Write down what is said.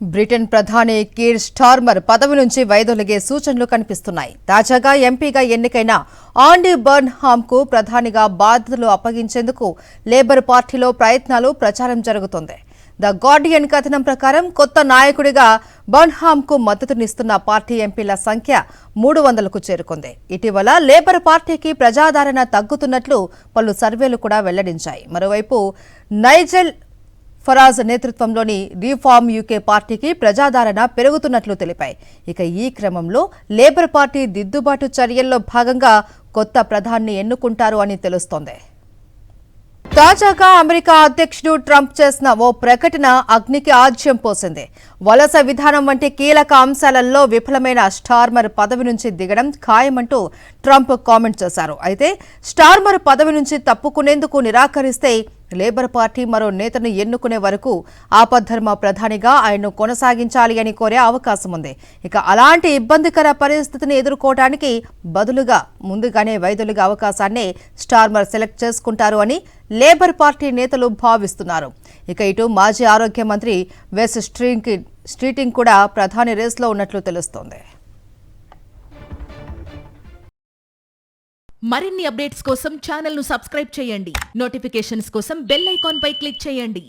Britain ప్రధాని Keir Starmer పదవి నుంచి వైదొలిగే సూచనలు కనిపిస్తున్నాయి. తాజాగా ఎంపీగా ఎన్నికైన ఆండీ బర్న్హామ్కు ప్రధానిగా బాధ్యతలు అప్పగించేందుకు లేబర్ పార్టీలో ప్రచారం జరుగుతోంది. ద గార్డియన్ కథనం ప్రకారం కొత్త నాయకుడిగా బర్న్హామ్కు మద్దతునిస్తున్న పార్టీ ఎంపీల సంఖ్య 300కు చేరుకుంది. ఇటీవల లేబర్ పార్టీకి ప్రజాదరణ తగ్గుతున్నట్లు పలు సర్వేలు కూడా వెల్లడించాయి. మరోవైపు నైజెల్ ఫరాజ్ నేతృత్వంలోని రీఫార్మ్ యూకే పార్టీకి ప్రజాదరణ పెరుగుతున్నట్లు తెలిపాయి. ఇక ఈ క్రమంలో లేబర్ పార్టీ దిద్దుబాటు చర్యల్లో భాగంగా కొత్త ప్రధాని ఎన్నుకుంటారు అని తెలుస్తోంది. తాజాగా అమెరికా అధ్యక్షుడు ట్రంప్ చేసిన ఓ ప్రకటన అగ్నికి ఆజ్యం పోసింది. వలస విధానం వంటి కీలక అంశాలలో విఫలమైన స్టార్మర్ పదవి నుంచి దిగడం ఖాయమంటూ ట్రంప్ కామెంట్ చేశారు. అయితే స్టార్మర్ పదవి నుంచి తప్పుకునేందుకు నిరాకరిస్తే లేబర్ పార్టీ మరో నేతను ఎన్నుకునే వరకు ఆపద్ధర్మ ప్రధానిగా ఆయన్ను కొనసాగించాలి అని కోరే అవకాశం ఉంది. ఇక అలాంటి ఇబ్బందికర పరిస్థితిని ఎదుర్కోవడానికి బదులుగా ముందుగానే వైదొలిగే అవకాశాన్ని స్టార్మర్ సెలెక్ట్ చేసుకుంటారు అని లేబర్ పార్టీ నేతలు భావిస్తున్నారు. ఇక ఇటు మాజీ ఆరోగ్య మంత్రి వెస్ స్ట్రీటింగ్ కూడా ప్రధాని రేసులో ఉన్నట్లు తెలుస్తోంది. మరిన్ని అప్డేట్స్ కోసం ఛానల్ ను సబ్స్క్రైబ్ చేయండి. నోటిఫికేషన్స్ కోసం బెల్ ఐకాన్ పై క్లిక్ చేయండి.